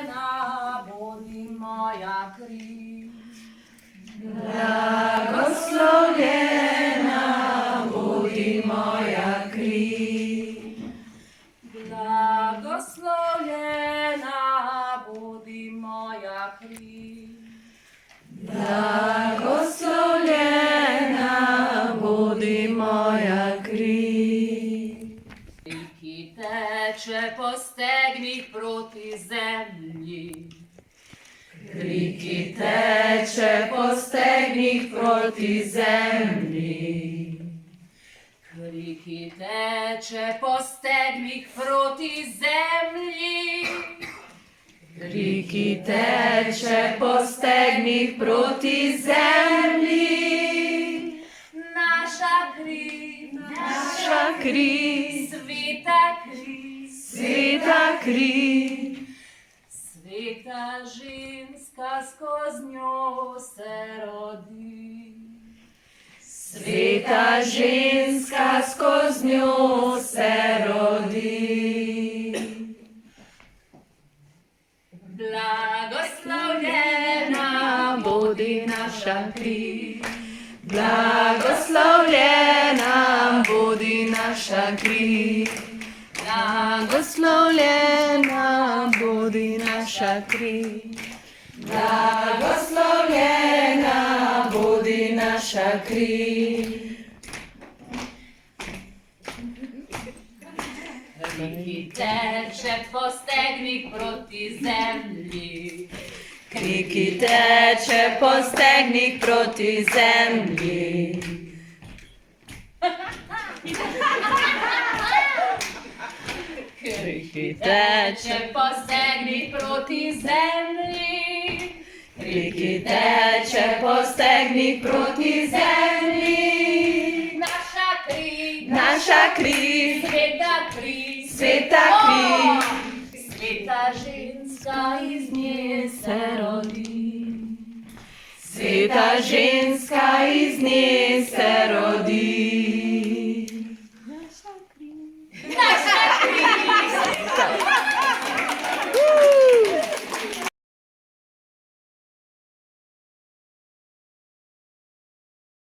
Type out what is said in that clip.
Blagoslovljena bodi moja kri. Blagoslovljena bodi moja kri. Blagoslovljena bodi moja kri. Blagoslovljena bodi moja kri. Ki teče po stegnih proti zemlji. Kri, ki teče po stegnih proti zemlji. Kri, ki teče po stegnih proti zemlji. Kri, ki teče po stegnih proti zemlji. Naša kri, Naša kri, sveta kri, sveta kri. sveta ženska skozi njo se rodi. Sveta ženska skozi njo se rodi. Blagoslovljena bodi naša kri. Blagoslovljena bodi naša kri. Blagoslovljena bodi naša kri. Blagoslovljena bodi naša kri. ki teče po stegnih proti zemlji. Kri, ki teče po stegnih proti zemlji. Kri, ki teče po stegnih proti zemlji. Kri, ki teče po stegnih proti zemlji. Naša kri, Naša kri, sveta kri, sveta kri. Sveta ženska iz nje se rodi. Sveta ženska iz nje se rodi.